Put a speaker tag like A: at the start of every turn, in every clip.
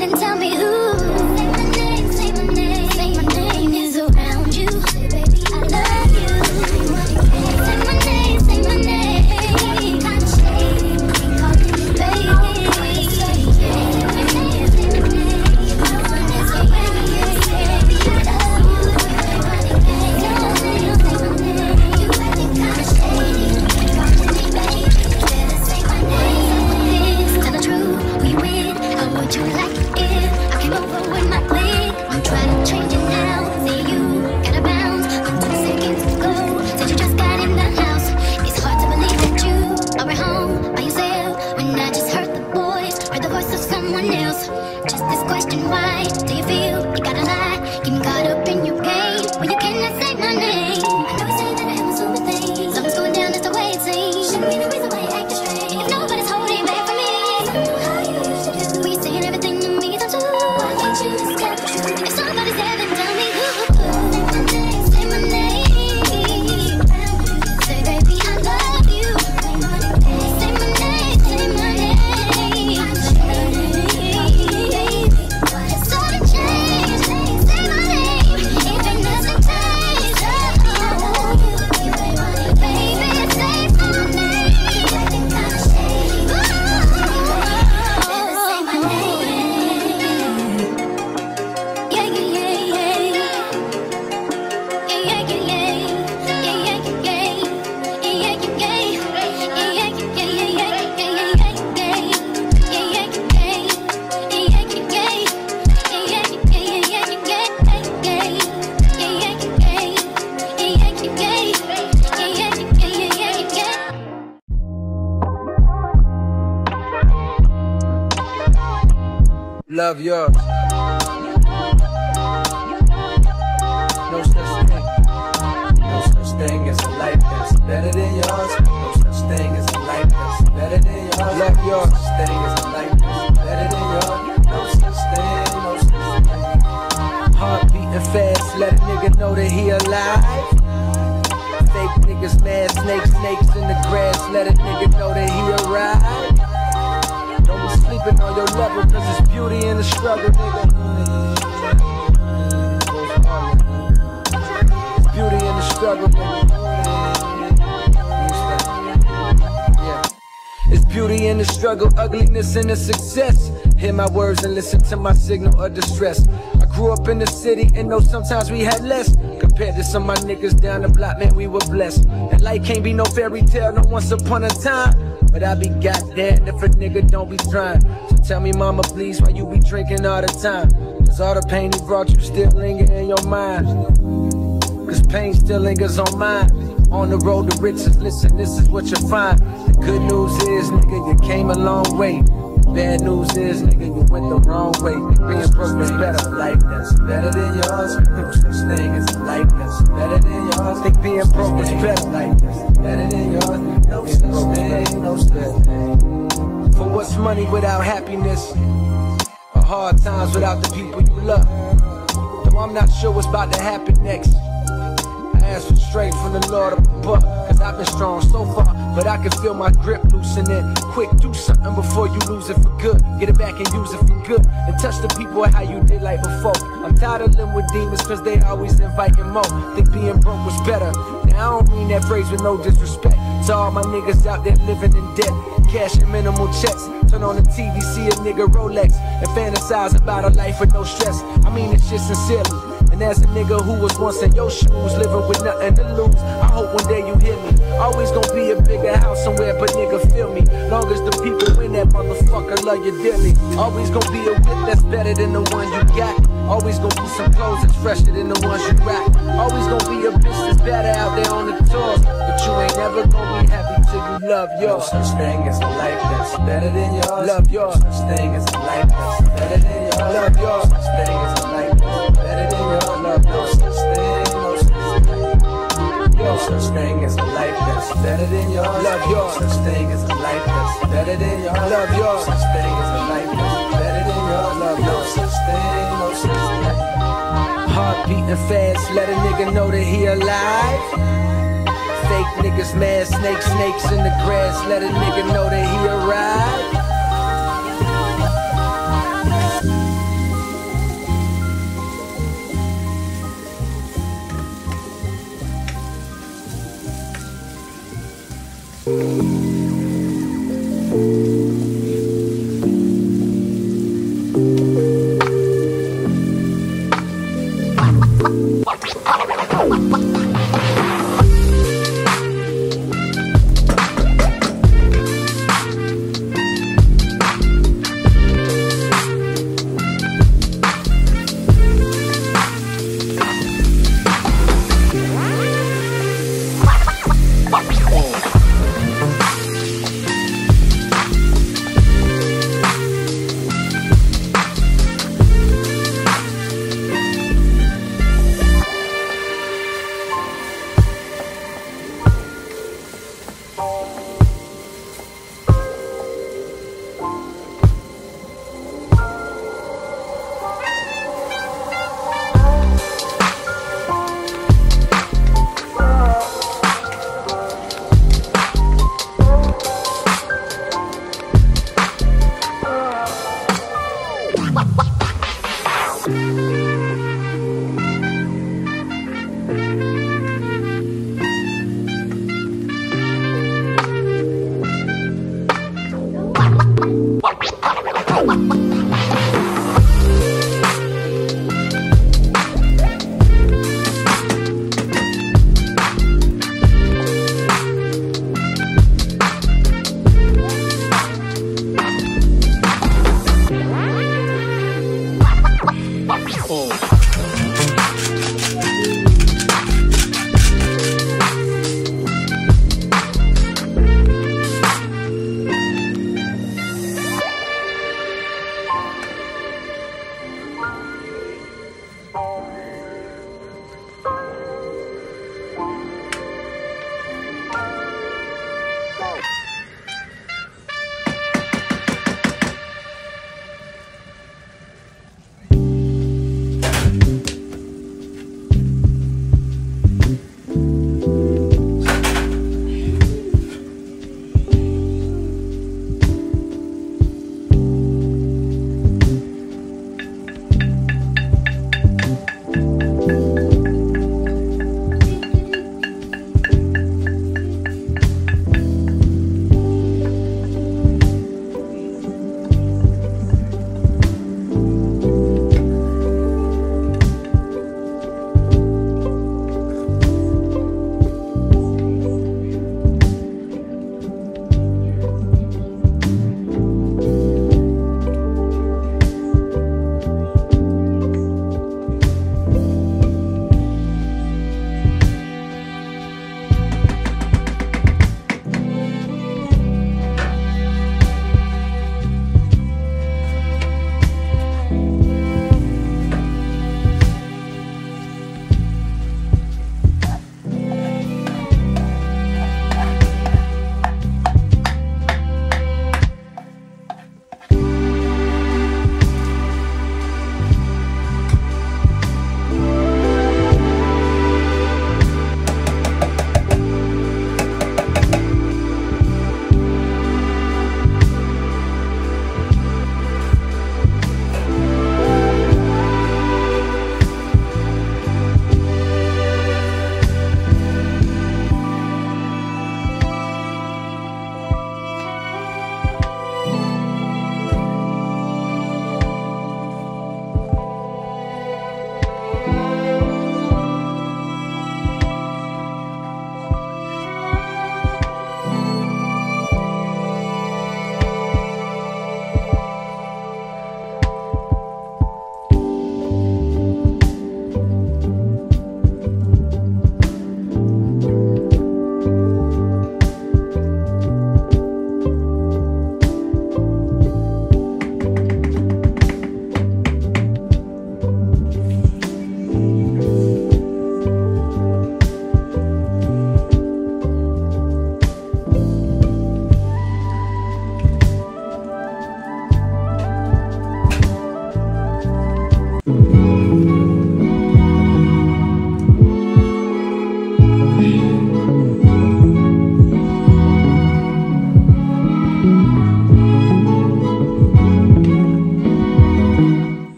A: then tell me who. Say my name, say my name is around you. Baby, I love you. Say my name, say my name. Kinda shady, calling me baby.
B: Love yours. No such thing. No such thing as a life that's better than yours. No such thing as a life that's better than yours. Love yours. No such thing as a life that's better than yours. No such thing, no such thing. Heart beating fast, let a nigga know that he alive. Fake niggas mad, snakes in the grass, let a nigga know that he arrived. Don't be sleeping on your level, cause it's beauty in the struggle, nigga. It's beauty in the struggle, nigga. Yeah. It's beauty in the struggle, ugliness in the success. Hear my words and listen to my signal of distress. I grew up in the city and know sometimes we had less. Compared to some of my niggas down the block, man, we were blessed. And life can't be no fairy tale, no once upon a time. But I be goddamn if a nigga don't be trying. So tell me, mama, please, why you be drinking all the time? Cause all the pain he brought you still linger in your mind. Cause pain still lingers on mine. On the road to riches, listen, this is what you find. The good news is, nigga, you came a long way. The bad news is, nigga, you went the wrong way. Being broke is better, a life that's better than yours. No such thing as a life that's better than yours. Think being broke is better, life that's better than yours. No such thing, no such thing. For what's money without happiness? Or hard times without the people you love? Though I'm not sure what's about to happen next. I ask for strength from the Lord up above, cause I've been strong so far, but I can feel my grip loosening. Quick, do something before you lose it for good. Get it back and use it for good, and touch the people how you did like before. I'm tired of living with demons cause they always inviting more. Think being broke was better. Now I don't mean that phrase with no disrespect to all my niggas out there living in debt, cashing minimal checks. Turn on the TV, see a nigga Rolex, and fantasize about a life with no stress. I mean this shit sincerely. And as a nigga who was once in your shoes, living with nothing to lose, I hope one day you hear me. Always gonna be a bigger house somewhere, but nigga feel me. Long as the people in that motherfucker love you dearly. Always gonna be a whip that's better than the one you got. Always gonna be some clothes that's fresher than the ones you rock. Always gonna be a bitch that's better out there on the tours, but you ain't never gonna be happy till you love yours. No such thing as a life that's better than yours. Love yours. No such thing as a life that's better than yours. Love yours. No such thing as a life that's better than yours. Love no such thing, no such thing. No such thing as a life that's better than yours. Love yours. No such thing as a life that's better than yours. Love yours. No such thing as a life that's better than yours. Love no such thing, no such thing. Heart beating fast, let a nigga know that he alive. Fake niggas mad, snakes in the grass, let a nigga know that he arrived.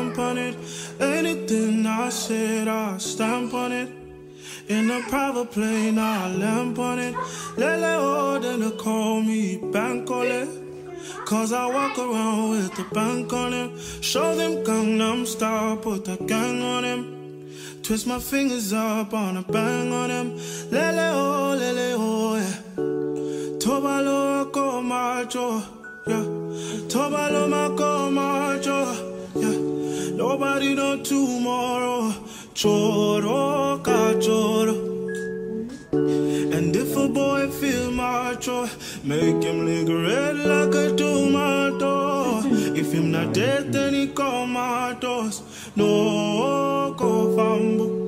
C: stamp on it. Anything I said, I stamp on it. In a private plane, I lamp on it. Lele oh, then they call me Bankole. Cause I walk around with the bank on him. Show them Gangnam Style, put the gang on him. Twist my fingers up on a bang on him. Lele oh, yeah. Tobalo ko macho, yeah. Tobalo mako macho, yeah. Nobody know tomorrow. Choro ka choro. And if a boy feel macho, make him lick red like a tomato. If him not dead, then he comatose. No go fambo.